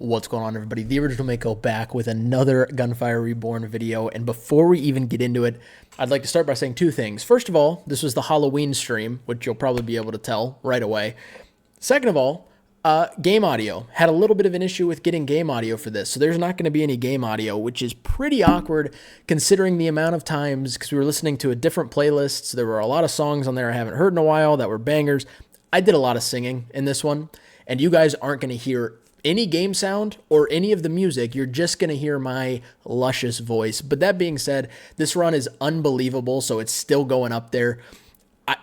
What's going on, everybody? The Original Mako back with another Gunfire Reborn video, and before we even get into it, I'd like to start by saying two things. First of all, this was the Halloween stream, which you'll probably be able to tell right away. Second of all, game audio. Had a little bit of an issue with getting game audio for this, so there's not going to be any game audio, which is pretty awkward considering the amount of times, because we were listening to a different playlist, so there were a lot of songs on there I haven't heard in a while that were bangers. I did a lot of singing in this one, and you guys aren't going to hear any game sound or any of the music. You're just going to hear my luscious voice. But that being said, this run is unbelievable, so it's still going up there.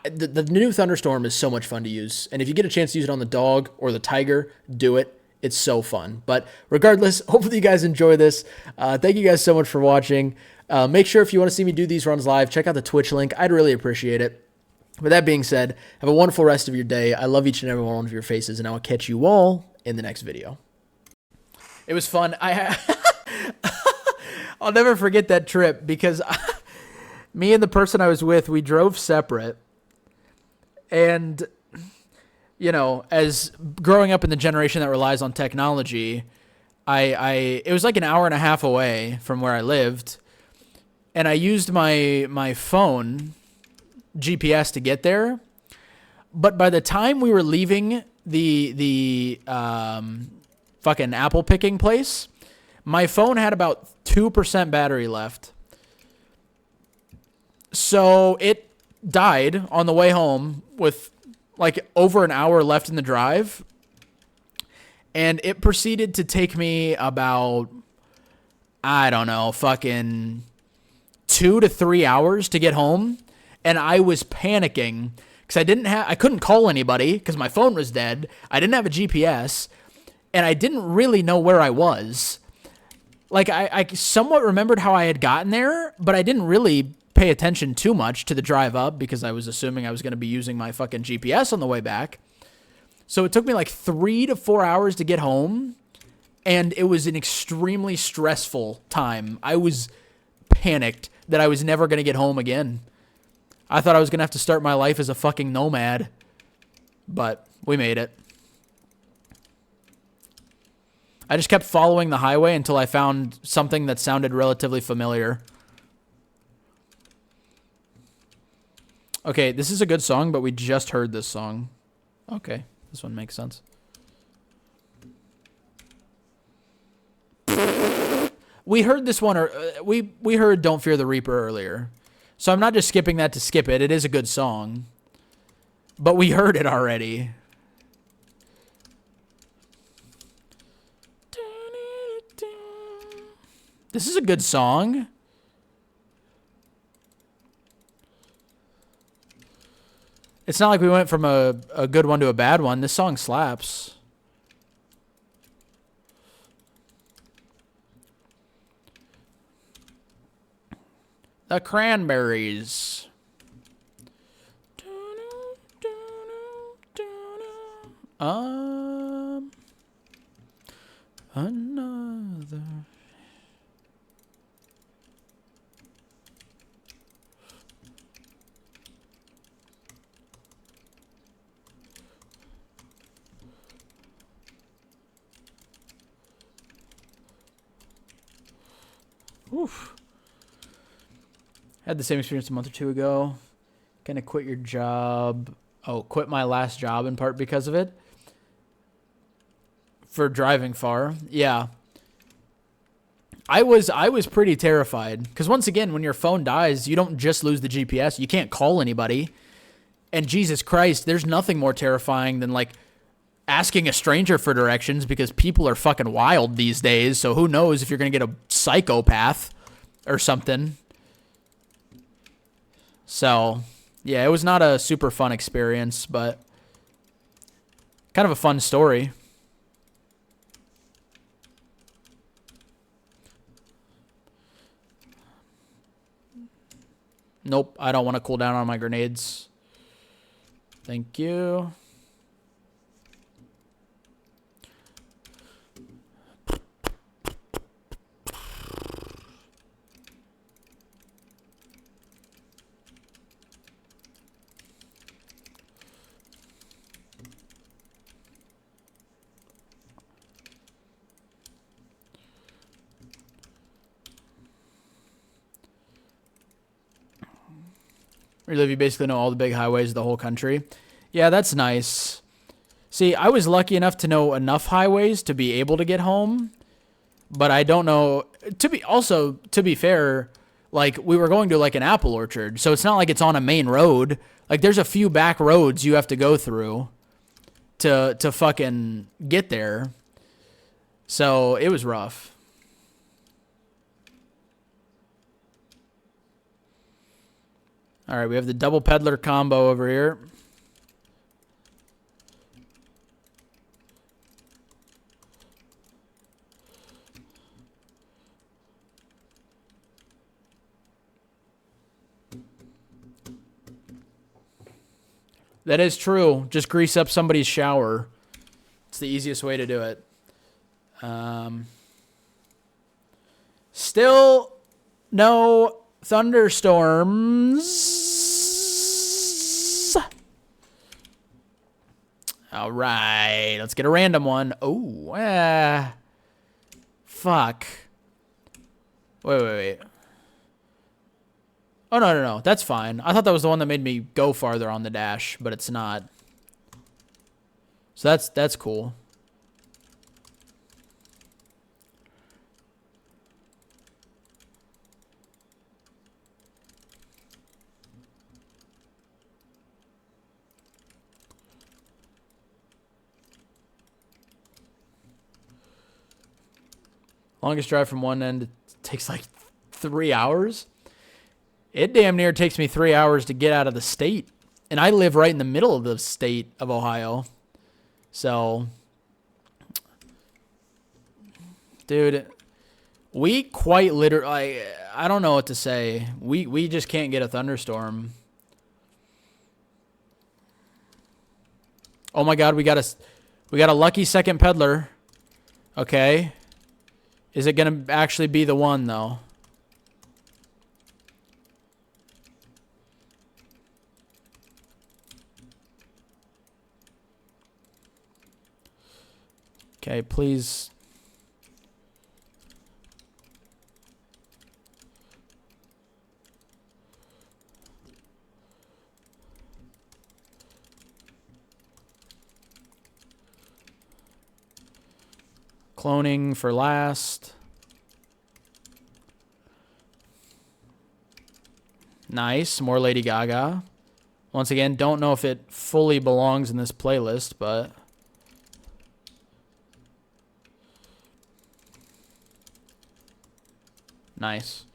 The new Thunderstorm is so much fun to use, and if you get a chance to use it on the dog or the tiger, do it. It's so fun. But regardless, hopefully you guys enjoy this. Thank you guys so much for watching. Make sure if you want to see me do these runs live, check out the Twitch link. I'd really appreciate it. With that being said, have a wonderful rest of your day. I love each and every one of your faces, and I will catch you all in the next video. It was fun. I'll never forget that trip because me and the person I was with, we drove separate. And, you know, as growing up in the generation that relies on technology, it was like an hour and a half away from where I lived. And I used my phone GPS to get there. But by the time we were leaving the fucking apple picking place, my phone had about 2% battery left. So it died on the way home with like over an hour left in the drive. And it proceeded to take me about, I don't know, fucking 2 to 3 hours to get home. And I was panicking because I couldn't call anybody because my phone was dead. I didn't have a GPS, and I didn't really know where I was. Like, I somewhat remembered how I had gotten there, but I didn't really pay attention too much to the drive up because I was assuming I was going to be using my fucking GPS on the way back. So it took me like 3 to 4 hours to get home, and it was an extremely stressful time. I was panicked that I was never going to get home again. I thought I was going to have to start my life as a fucking nomad, but we made it. I just kept following the highway until I found something that sounded relatively familiar. Okay, this is a good song, but we just heard this song. Okay, this one makes sense. We heard this one, or we heard Don't Fear the Reaper earlier. So I'm not just skipping that to skip it. It is a good song. But we heard it already. This is a good song. It's not like we went from a good one to a bad one. This song slaps. The Cranberries. Another. Oof. Had the same experience a month or two ago. Kind of quit your job. Oh, quit my last job in part because of it. For driving far. Yeah. I was pretty terrified. Because once again, when your phone dies, you don't just lose the GPS. You can't call anybody. And Jesus Christ, there's nothing more terrifying than like asking a stranger for directions because people are fucking wild these days. So who knows if you're going to get a psychopath or something. So, yeah, it was not a super fun experience, but kind of a fun story. Nope, I don't want to cool down on my grenades. Thank you. Where you live, you basically know all the big highways of the whole country. Yeah, that's nice. See, I was lucky enough to know enough highways to be able to get home, but I don't know. To be fair, like we were going to like an apple orchard, so it's not like it's on a main road. Like there's a few back roads you have to go through to fucking get there. So it was rough. All right, we have the double peddler combo over here. That is true. Just grease up somebody's shower. It's the easiest way to do it. Still no thunderstorms. All right. Let's get a random one. Oh, fuck. Wait. Oh, no. That's fine. I thought that was the one that made me go farther on the dash, but it's not. So that's cool. Longest drive from one end takes like 3 hours. It damn near takes me 3 hours to get out of the state. And I live right in the middle of the state of Ohio. So, dude, we quite literally, I don't know what to say. We just can't get a thunderstorm. Oh my God, we got a lucky second peddler. Okay. Is it going to actually be the one, though? Okay, please. Cloning for last. Nice. More Lady Gaga. Once again, don't know if it fully belongs in this playlist, but... Nice.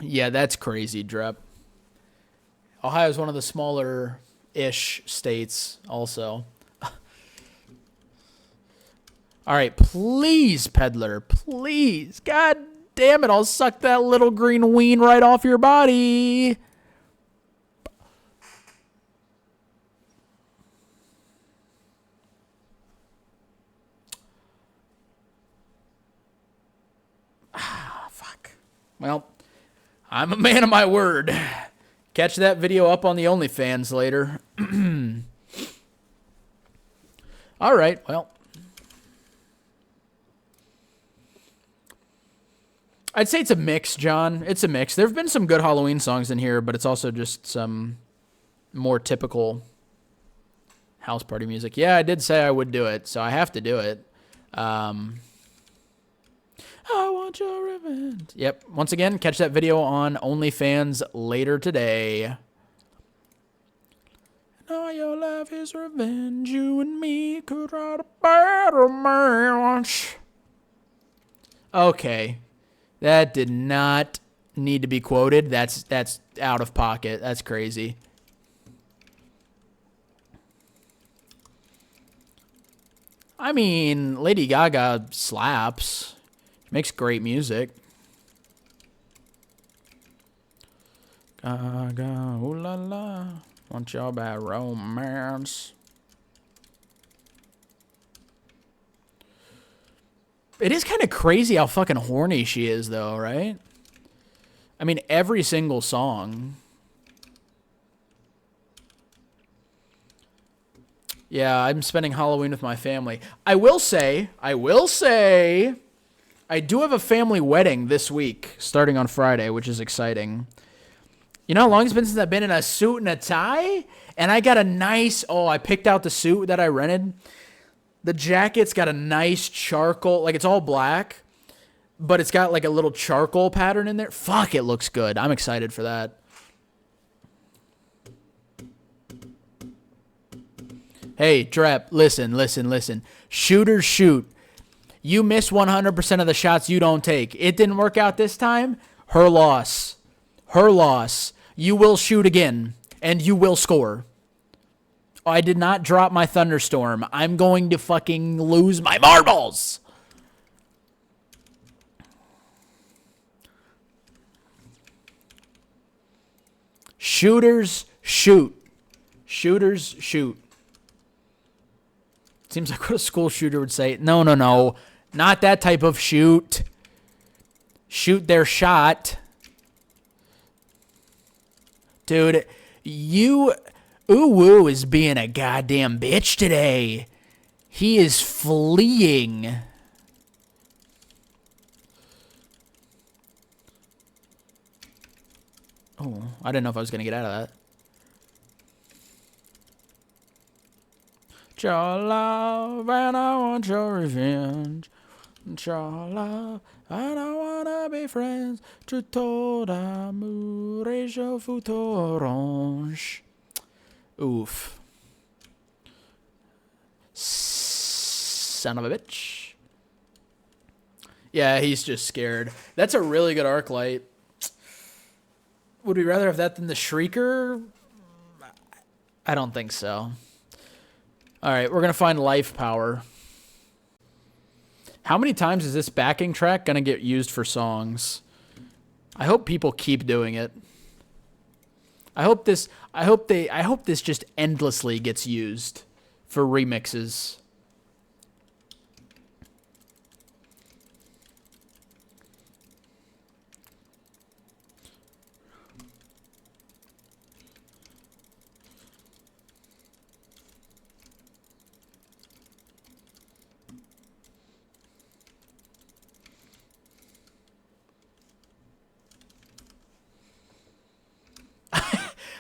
Yeah, that's crazy, Drep. Ohio's one of the smaller-ish states also. All right, please, peddler, please. God damn it, I'll suck that little green ween right off your body. Fuck. Well, I'm a man of my word. Catch that video up on the OnlyFans later. All right, well. I'd say it's a mix, John. It's a mix. There have been some good Halloween songs in here, but it's also just some more typical house party music. Yeah, I did say I would do it, so I have to do it. I want your revenge. Yep. Once again, catch that video on OnlyFans later today. And all your love is revenge. You and me could write a better match. Okay. That did not need to be quoted. That's out of pocket. That's crazy. I mean, Lady Gaga slaps. She makes great music. Gaga, ooh la la. Want y'all bad romance. It is kind of crazy how fucking horny she is, though, right? I mean, every single song. Yeah, I'm spending Halloween with my family. I will say, I do have a family wedding this week, starting on Friday, which is exciting. You know how long it's been since I've been in a suit and a tie? And I got a nice, I picked out the suit that I rented. The jacket's got a nice charcoal, like it's all black, but it's got like a little charcoal pattern in there. Fuck, it looks good. I'm excited for that. Hey, Drep, listen. Shooters shoot. You miss 100% of the shots you don't take. It didn't work out this time. Her loss. Her loss. You will shoot again, and you will score. I did not drop my Thunderstorm. I'm going to fucking lose my marbles. Shooters shoot. Shooters shoot. Seems like what a school shooter would say. No. Not that type of shoot. Shoot their shot. Dude, Uwu is being a goddamn bitch today. He is fleeing. Oh, I didn't know if I was going to get out of that. Your love, and I want your revenge. Your love, and I wanna be friends. Je told amour et je vous orange. Oof. Son of a bitch. Yeah, he's just scared. That's a really good arc light. Would we rather have that than the Shrieker? I don't think so. All right, we're going to find life power. How many times is this backing track going to get used for songs? I hope people keep doing it. I hope this just endlessly gets used for remixes.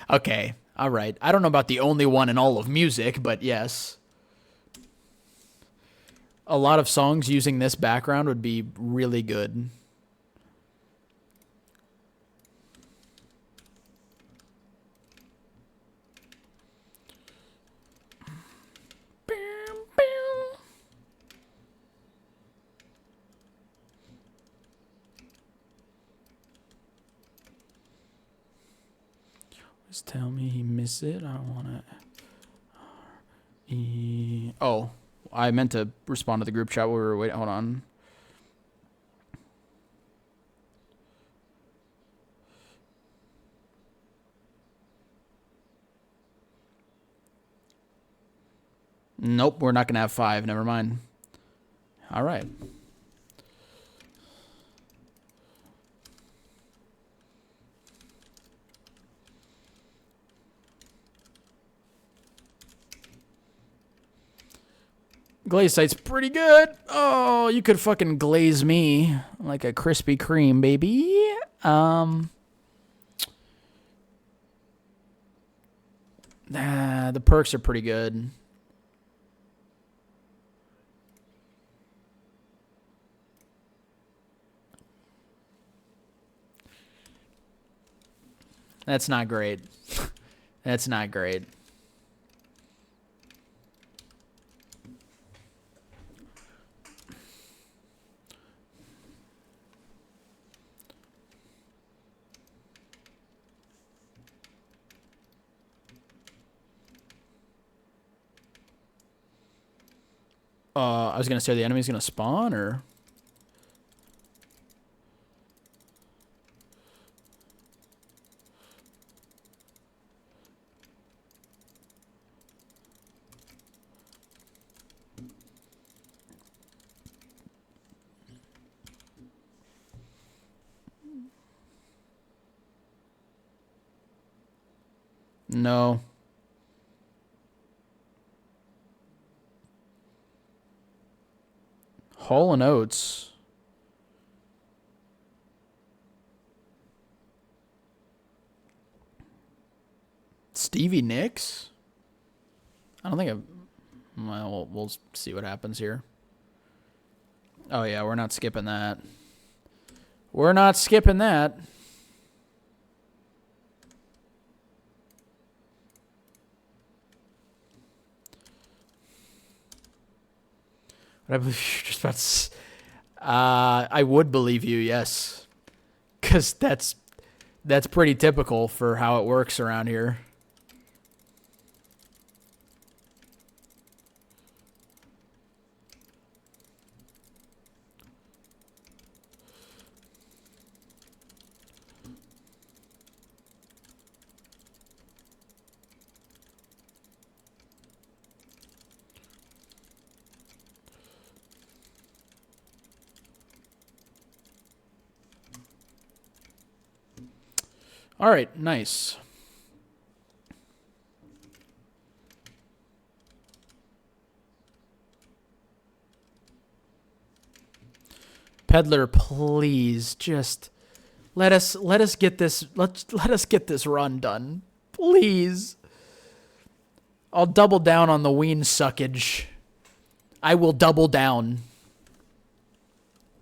Okay, all right. I don't know about the only one in all of music, but yes. A lot of songs using this background would be really good. Just tell me he missed it. I want to. Oh, I meant to respond to the group chat while we were waiting. Hold on. Nope, we're not going to have 5. Never mind. All right. Glaze sight's pretty good. Oh, you could fucking glaze me like a Krispy Kreme, baby. The perks are pretty good. That's not great. That's not great. I was going to say the enemy's going to spawn, or... No. Hall and Oates. Stevie Nicks? I don't think I've... Well, we'll see what happens here. Oh, yeah, we're not skipping that. We're not skipping that. But I believe you're just about to... I would believe you, yes. Because that's pretty typical for how it works around here. All right, nice. Peddler, please just let us get this let us get this run done. Please. I'll double down on the ween suckage. I will double down.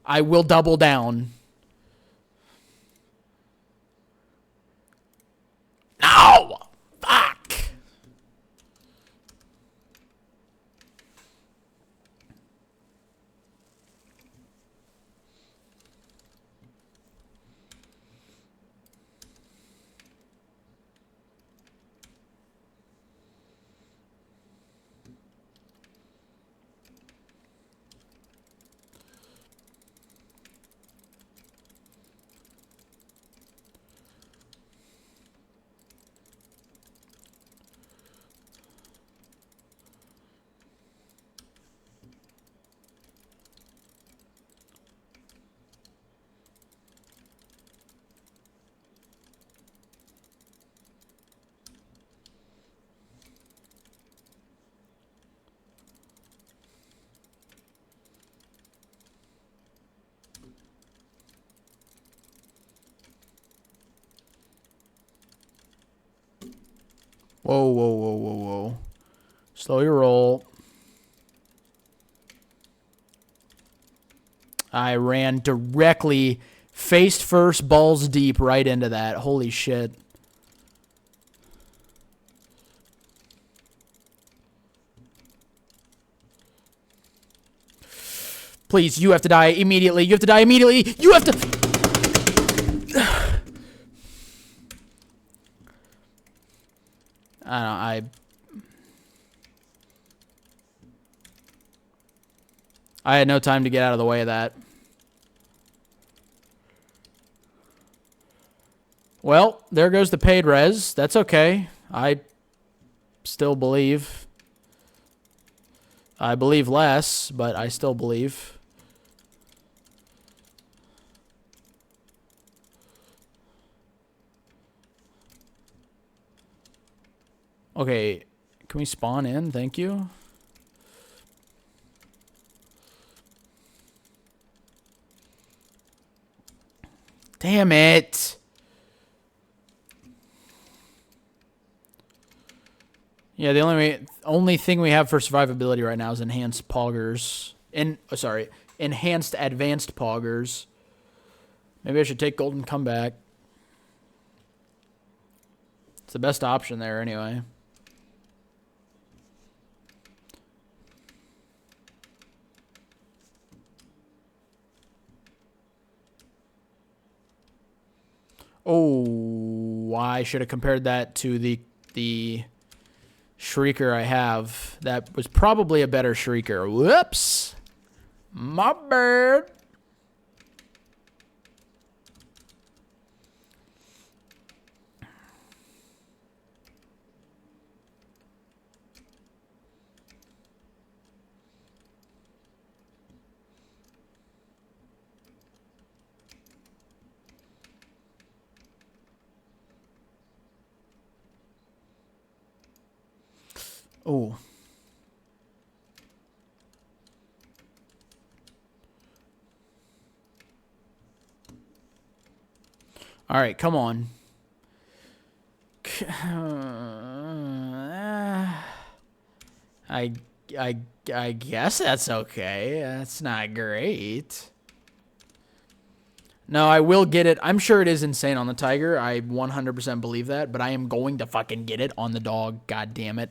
I will double down. No! Fuck! Whoa, whoa, whoa, whoa, whoa. Slow your roll. I ran directly, face first, balls deep, right into that. Holy shit. Please, you have to die immediately. You have to die immediately. You have to... I had no time to get out of the way of that. Well, there goes the paid res. That's okay. I still believe. I believe less, but I still believe. Okay, can we spawn in? Thank you. Damn it. Yeah, the only thing we have for survivability right now is enhanced poggers. Enhanced advanced poggers. Maybe I should take golden comeback. It's the best option there anyway. Oh, I should have compared that to the Shrieker I have. That was probably a better Shrieker. Whoops. My bad. Oh. All right, come on. I, I, I guess that's okay. That's not great. No, I will get it. I'm sure it is insane on the tiger. I 100% believe that, but I am going to fucking get it on the dog. God damn it.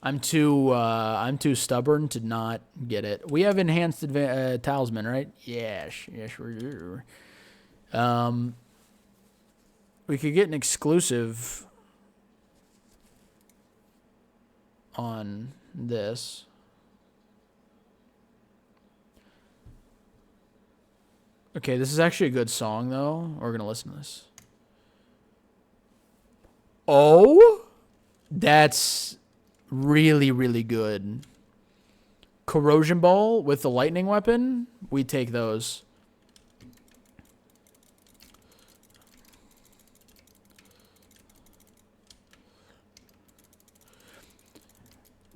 I'm too stubborn to not get it. We have enhanced talisman, right? Yes, yes we do. We could get an exclusive on this. Okay, this is actually a good song, though. We're going to listen to this. Oh? That's really, really good. Corrosion Ball with the lightning weapon. We take those.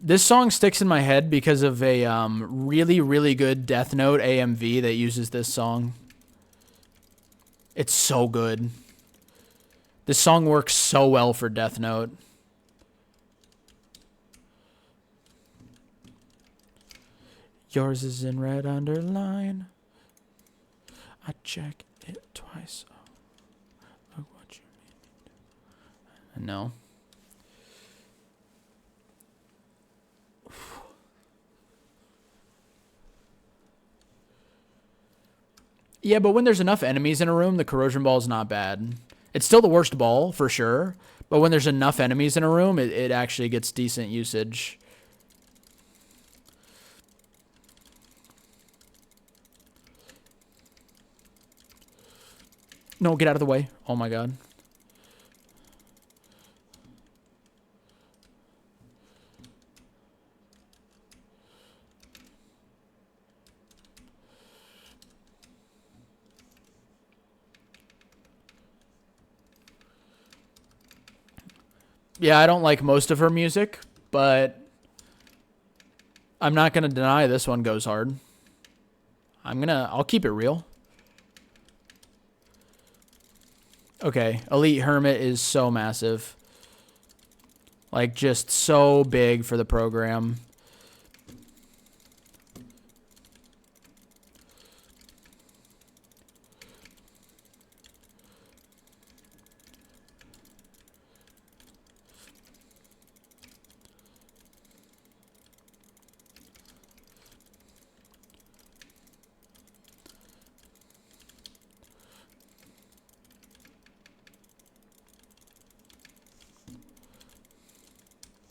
This song sticks in my head because of a really, really good Death Note AMV that uses this song. It's so good. This song works so well for Death Note. Yours is in red underline. I check it twice. Oh, look what you mean. No. Yeah, but when there's enough enemies in a room, the corrosion ball is not bad. It's still the worst ball, for sure. But when there's enough enemies in a room, it actually gets decent usage. No, get out of the way. Oh my god. Yeah, I don't like most of her music, but I'm not going to deny this one goes hard. I'll keep it real. Okay, Elite Hermit is so massive. Like, just so big for the program.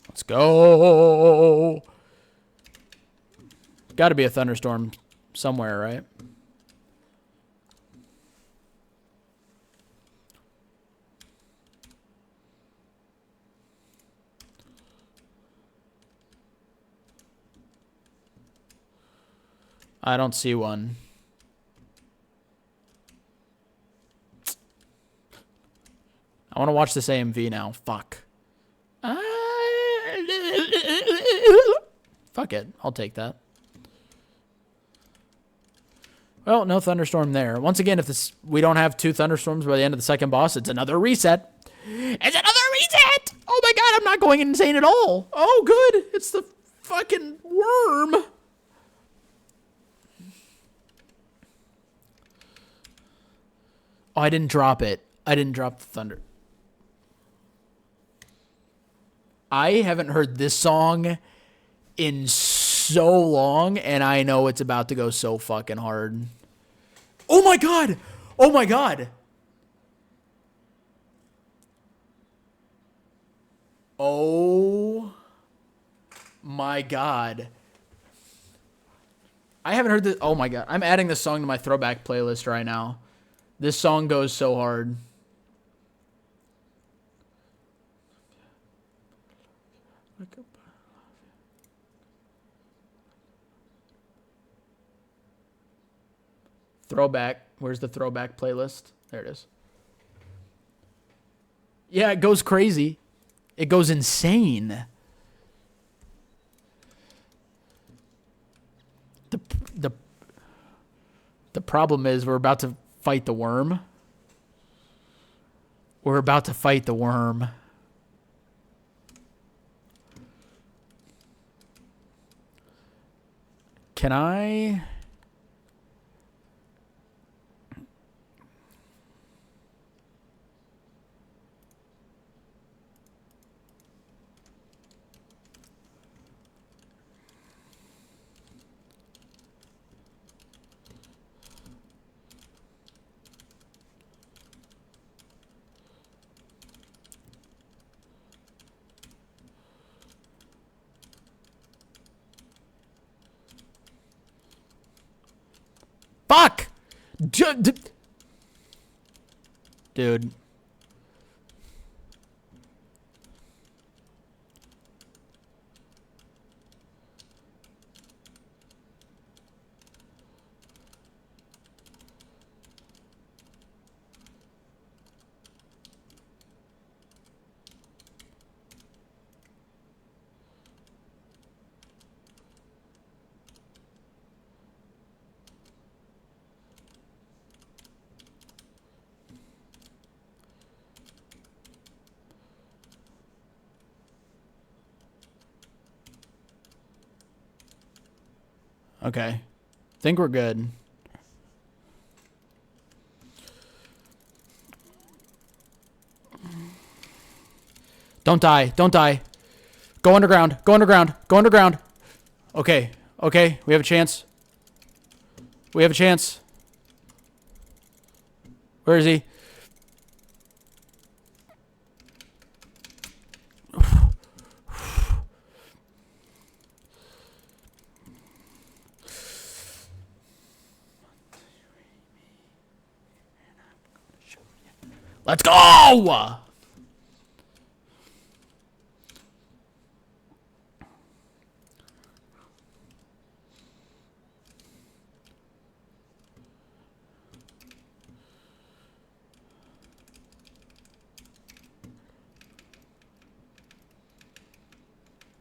Let's go. Got to be a thunderstorm somewhere, right? I don't see one. I want to watch this AMV now. Fuck. Fuck it. I'll take that. Well, no thunderstorm there. Once again, if we don't have 2 thunderstorms by the end of the second boss, it's another reset. It's another reset! Oh my god, I'm not going insane at all. Oh, good. It's the fucking worm. Oh, I didn't drop it. I didn't drop the thunder. I haven't heard this song in so long, and I know it's about to go so fucking hard. Oh my god! Oh my god! Oh my god. I haven't heard this. Oh my god. I'm adding this song to my throwback playlist right now. This song goes so hard. Throwback. Where's the throwback playlist? There it is. Yeah, it goes crazy. It goes insane. The problem is we're about to fight the worm. We're about to fight the worm. Can I... Fuck! Dude. Okay. Think we're good. Don't die. Don't die. Go underground. Go underground. Go underground. Okay. Okay. We have a chance. We have a chance. Where is he? Let's go!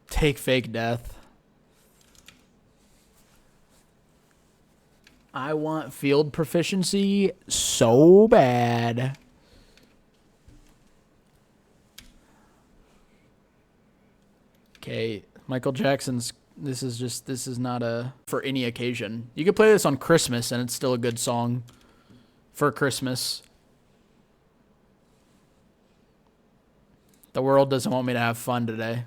Take fake death. I want field proficiency so bad. Okay, Michael Jackson's, this is not a, for any occasion. You could play this on Christmas and it's still a good song for Christmas. The world doesn't want me to have fun today.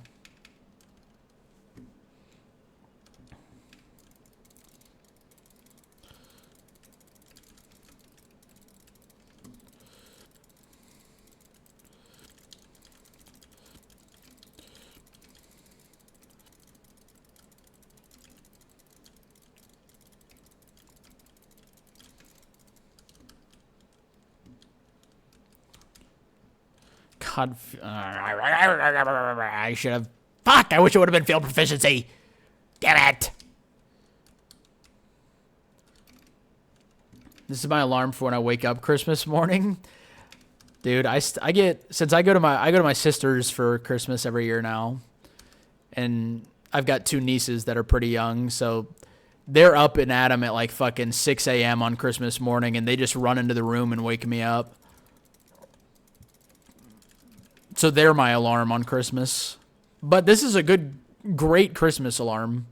God, I should have. Fuck! I wish it would have been field proficiency. Damn it! This is my alarm for when I wake up Christmas morning, dude. I get, since I go to my sister's for Christmas every year now, and I've got two nieces that are pretty young, so they're up and at 'em at like fucking 6 a.m. on Christmas morning, and they just run into the room and wake me up. So they're my alarm on Christmas. But this is a great Christmas alarm.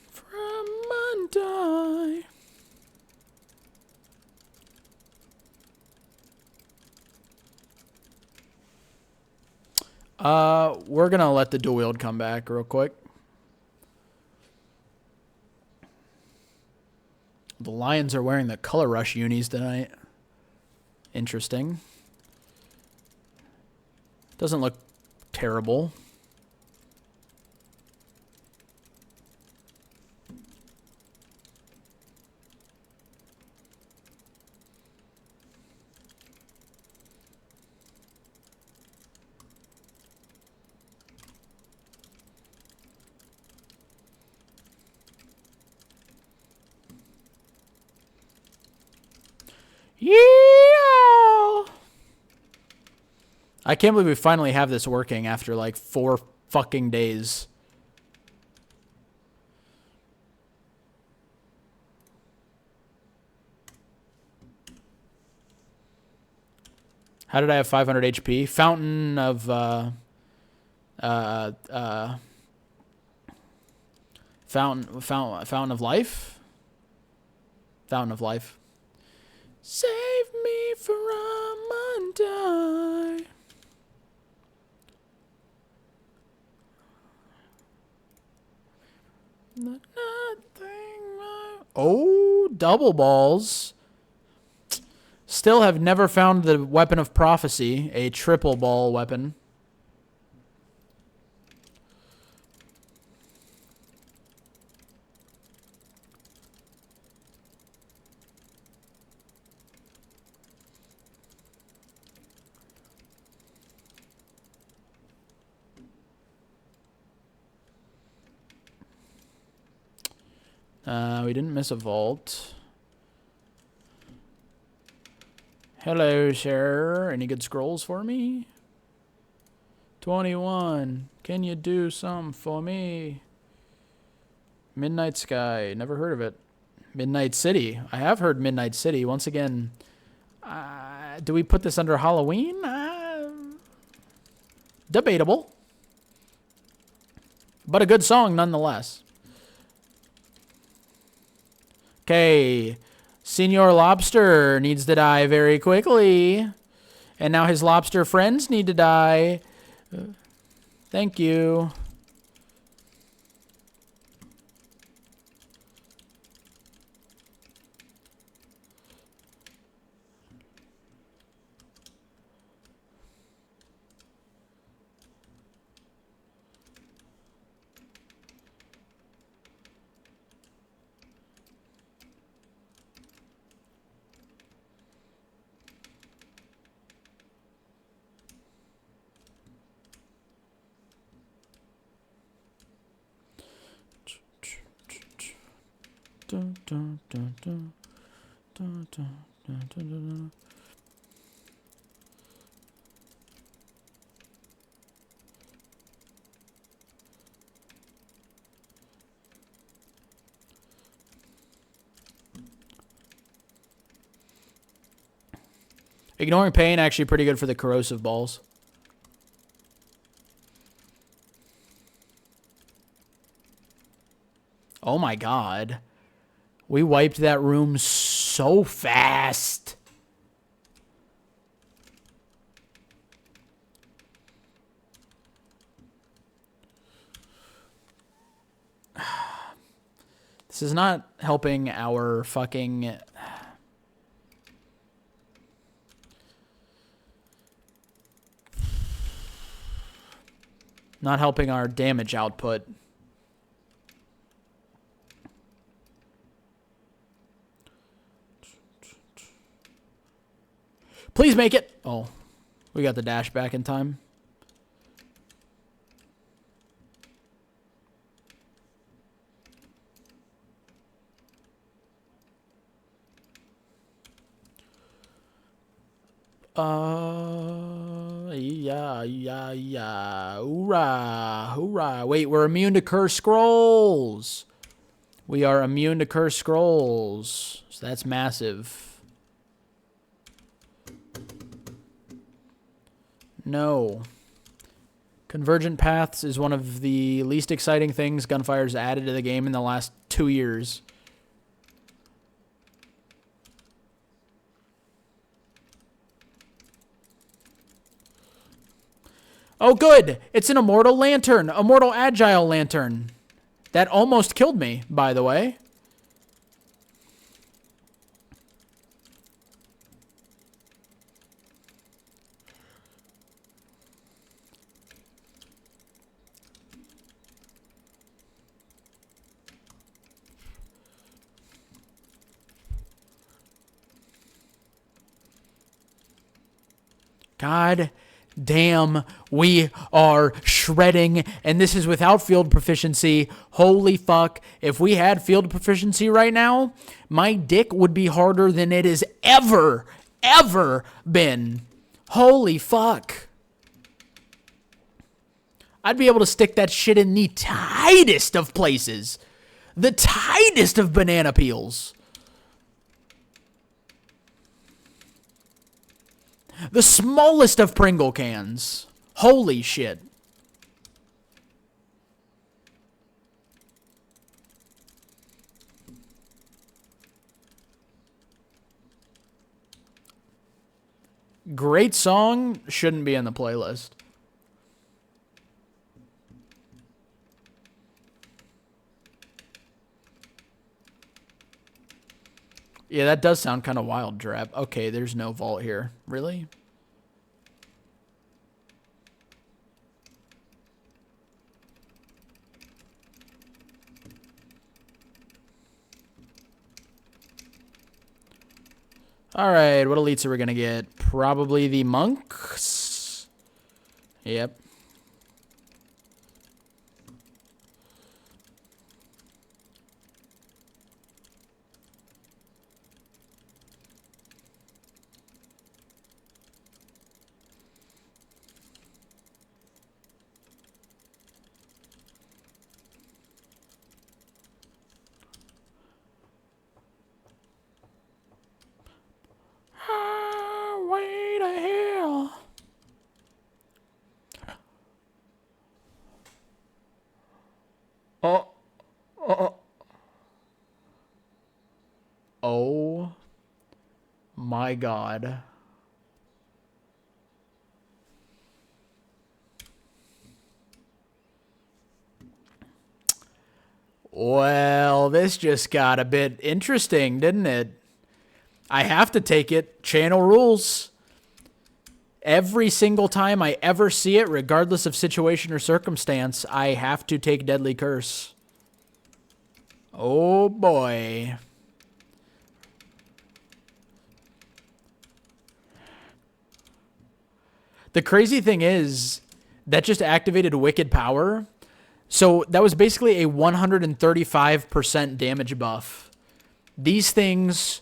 From Monday. We're gonna let the dual wield come back real quick. The Lions are wearing the Color Rush unis tonight. Interesting. Doesn't look terrible. Yeah! I can't believe we finally have this working after like 4 fucking days. How did I have 500 HP? Fountain of Fountain of Life. Fountain of Life. Save me from undie. Oh, double balls. Still have never found the Weapon of Prophecy, a triple ball weapon. We didn't miss a vault. Hello, sir. Any good scrolls for me? 21. Can you do some for me? Midnight Sky. Never heard of it. Midnight City. I have heard Midnight City. Once again, do we put this under Halloween? Debatable. But a good song nonetheless. Okay, Senor Lobster needs to die very quickly. And now his lobster friends need to die. Thank you. Dun, dun, dun, dun. Dun, dun, dun, dun, dun. Ignoring pain, actually pretty good for the corrosive balls. Oh my god. We wiped that room so fast. This is not helping our fucking... Not helping our damage output. Please make it. Oh, we got the dash back in time. Yeah. Hoorah. Wait, we're immune to cursed scrolls. We are immune to cursed scrolls. So that's massive. No. Convergent paths is one of the least exciting things Gunfire's added to the game in the last 2 years. Oh, good. It's an Immortal Lantern. Immortal Agile Lantern. That almost killed me, by the way. God damn, we are shredding, and this is without field proficiency. Holy fuck. If we had field proficiency right now, my dick would be harder than it has ever been. Holy fuck. I'd be able to stick that shit in the tightest of places. The tightest of banana peels. The smallest of Pringle cans. Holy shit. Great song, shouldn't be in the playlist. Yeah, that does sound kind of wild, Drap. Okay, there's no vault here. Really? Alright, what elites are we going to get? Probably the monks? Yep. Way to hell. Oh my god. Well, this just got a bit interesting, didn't it? I have to take it. Channel rules. Every single time I ever see it, regardless of situation or circumstance, I have to take Deadly Curse. Oh boy. The crazy thing is, that just activated Wicked Power. So that was basically a 135% damage buff. These things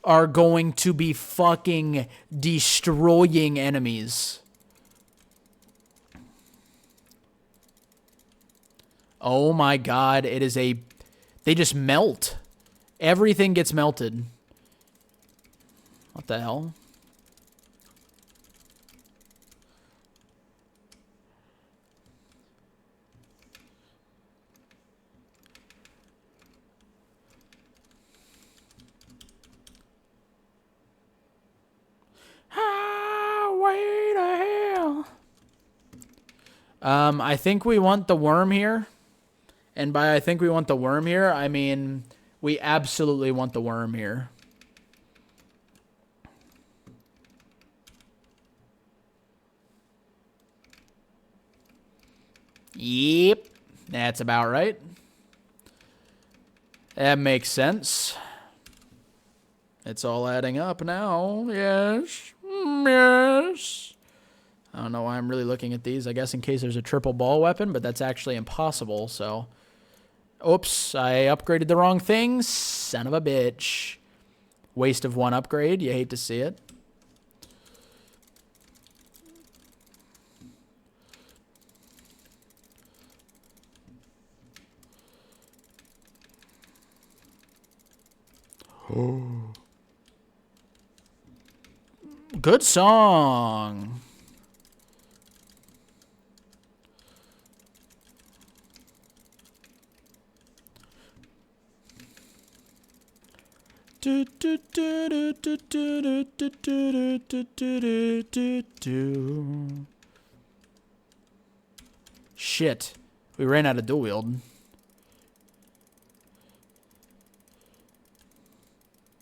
are going to be fucking destroying enemies. Oh my god, it is a... They just melt. Everything gets melted. What the hell? Way to hell. I think we want the worm here. And by I think we want the worm here, I mean we absolutely want the worm here. Yep. That's about right. That makes sense. It's all adding up now. Yes. Yes. I don't know why I'm really looking at these. I guess in case there's a triple ball weapon, but that's actually impossible, so... Oops, I upgraded the wrong thing. Son of a bitch. Waste of one upgrade. You hate to see it. Oh. Good song. Shit. We ran out of dual wield.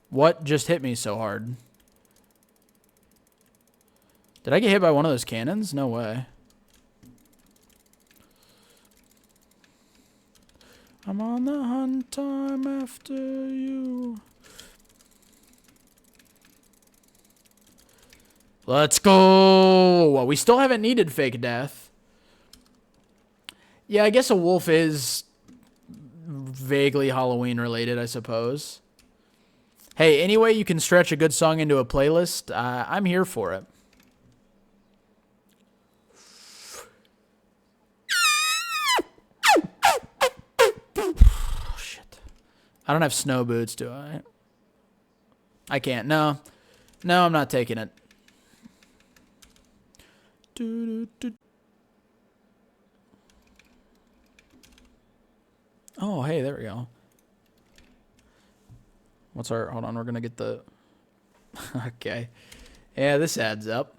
What just hit me so hard? Did I get hit by one of those cannons? No way. I'm on the hunt, I'm after you. Let's go. Well, we still haven't needed fake death. Yeah, I guess a wolf is vaguely Halloween related, I suppose. Hey, any way you can stretch a good song into a playlist, I'm here for it. Oh, shit. I don't have snow boots, do I? I can't. No. No, I'm not taking it. Oh, hey, there we go. What's our... Hold on, we're going to get the... Okay. Yeah, this adds up.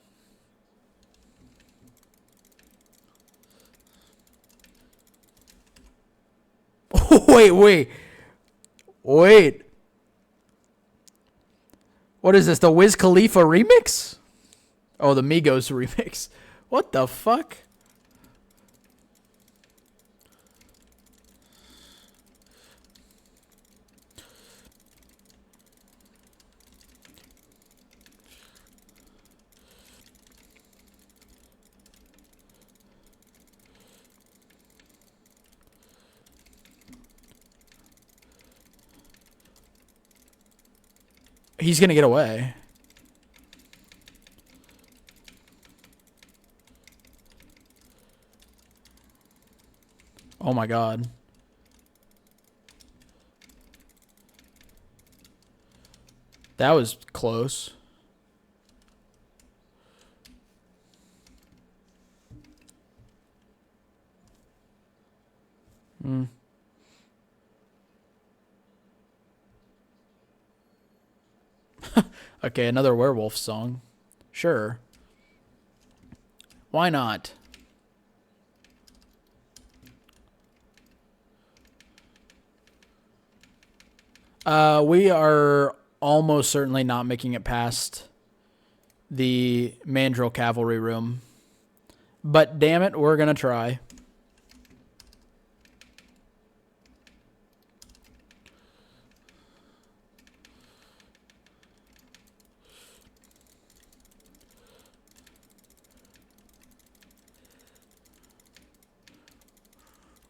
Wait. What is this, the Wiz Khalifa remix? Oh, the Migos remix. What the fuck? He's gonna get away. Oh my god. That was close. Okay, another werewolf song. Sure. Why not? We are almost certainly not making it past the Mandrill Cavalry room. But damn it, we're gonna try.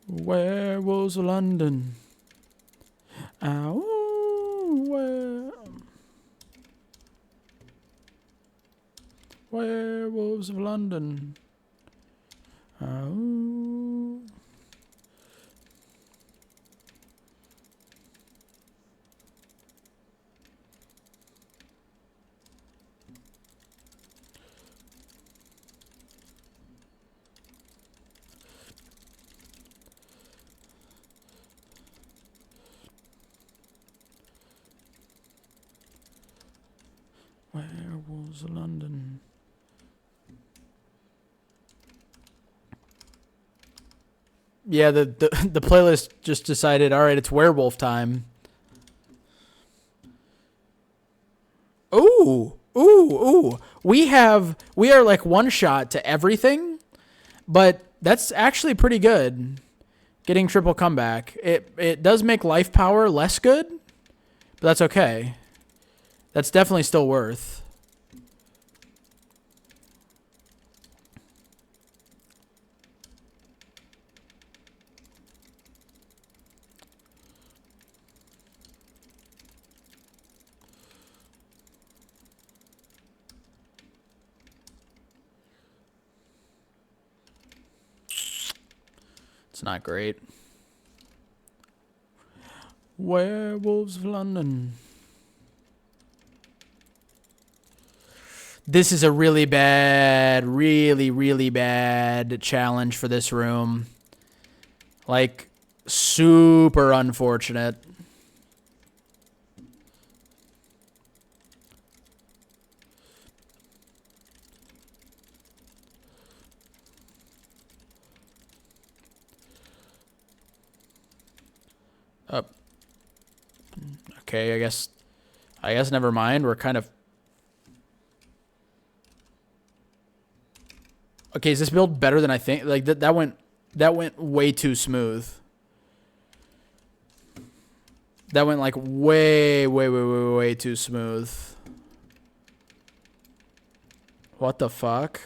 Werewolves of London. Werewolves of London. Werewolves of London. Yeah, the playlist just decided, all right, it's werewolf time. Ooh. We are like one shot to everything, but that's actually pretty good. Getting triple comeback. It does make life power less good, but that's okay. That's definitely still worth. It's not great. Werewolves of London. This is a really bad challenge for this room. Like, super unfortunate. Up. Okay, I guess never mind. We're kind of... Okay, is this build better than I think? Like that went way too smooth. That went like way too smooth. What the fuck?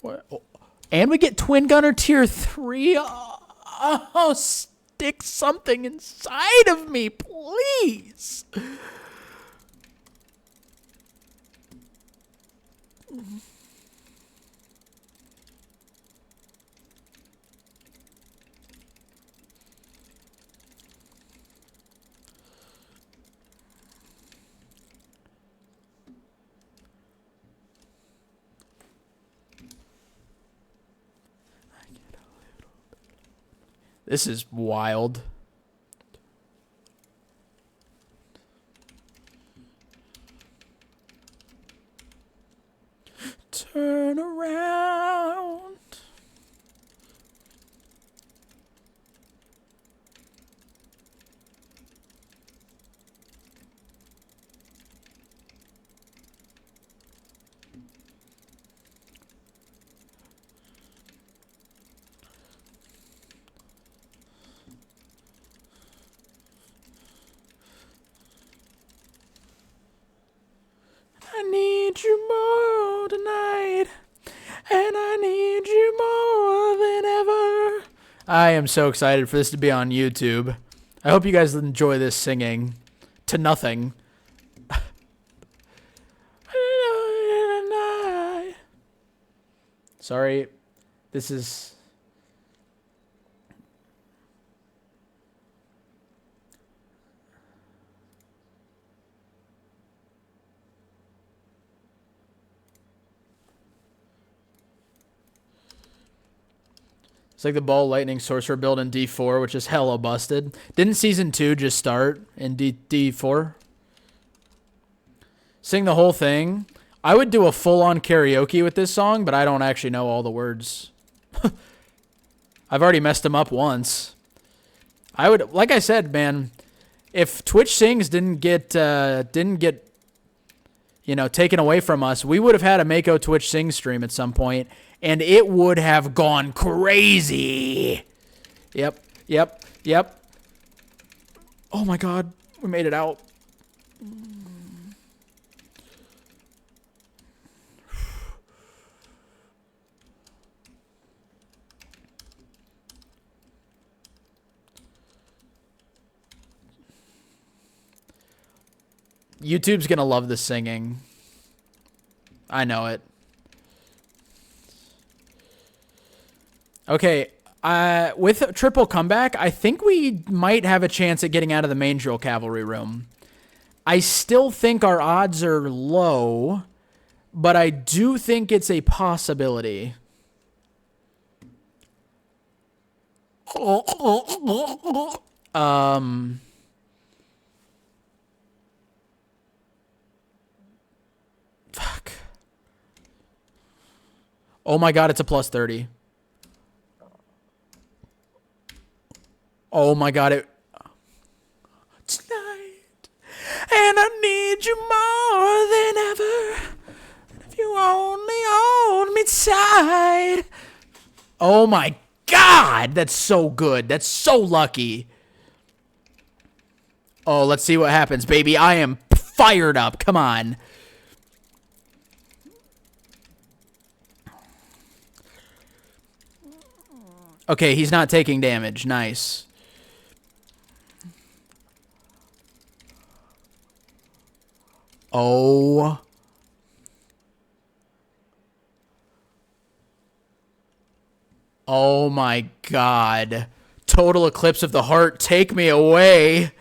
What? Oh. And we get Twin Gunner tier 3. Oh, stick something inside of me, please. This is wild. I need you more tonight, and I need you more than ever. I am so excited for this to be on YouTube. I hope you guys enjoy this singing to nothing. Sorry, this is... It's like the Ball Lightning Sorcerer build in D4, which is hella busted. Didn't Season 2 just start in D4? Sing the whole thing. I would do a full-on karaoke with this song, but I don't actually know all the words. I've already messed them up once. I would, like I said, man, if Twitch Sings didn't get you know, taken away from us, we would have had a Mako Twitch Sing stream at some point, and it would have gone crazy. Yep. Oh my God, we made it out. YouTube's gonna love the singing. I know it. Okay, with triple comeback, I think we might have a chance at getting out of the main drill cavalry room. I still think our odds are low, but I do think it's a possibility. Fuck. Oh my God, it's a plus 30. Oh my God, it... Tonight, and I need you more than ever. If you only hold me tight. Oh my God, that's so good. That's so lucky. Oh, let's see what happens, baby. I am fired up. Come on. Okay, he's not taking damage. Nice. Oh. Oh my God. Total eclipse of the heart. Take me away.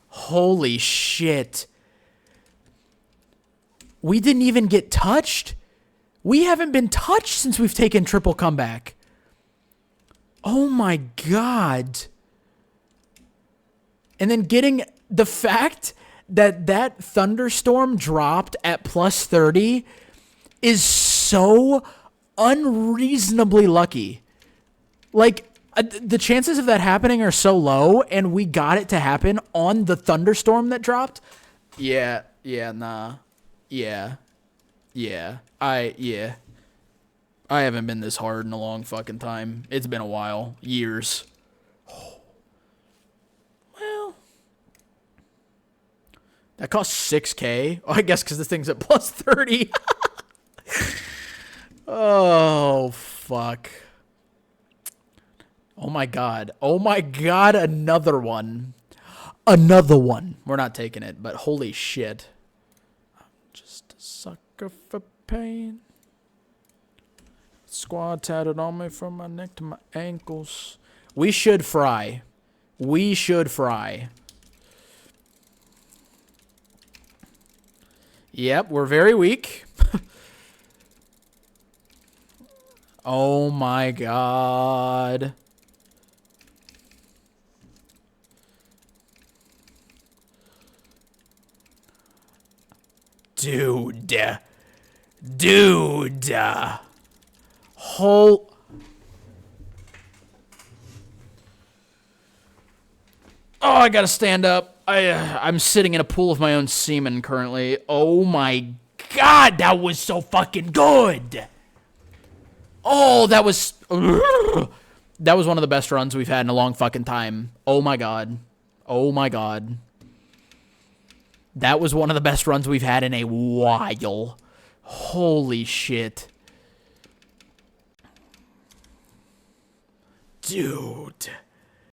Holy shit. We didn't even get touched. We haven't been touched since we've taken triple comeback. Oh my God. And then getting the fact that that Thunderstorm dropped at plus 30 is so unreasonably lucky. Like, the chances of that happening are so low, and we got it to happen on the Thunderstorm that dropped. Yeah. I haven't been this hard in a long fucking time. It's been a while. Years. Well. That cost 6K. Oh, I guess because this thing's at plus 30. Oh, fuck. Oh, my God. Oh, my God. Another one. Another one. We're not taking it, but holy shit. I'm just a sucker for pain. Squad tatted on me from my neck to my ankles. We should fry. We should fry. Yep, we're very weak. Oh my God. Dude. Whole... Oh, I gotta stand up. I'm sitting in a pool of my own semen currently. Oh my God, that was so fucking good. Oh, that was... That was one of the best runs we've had in a long fucking time. Oh my God. Oh my God. That was one of the best runs we've had in a while. Holy shit. Dude.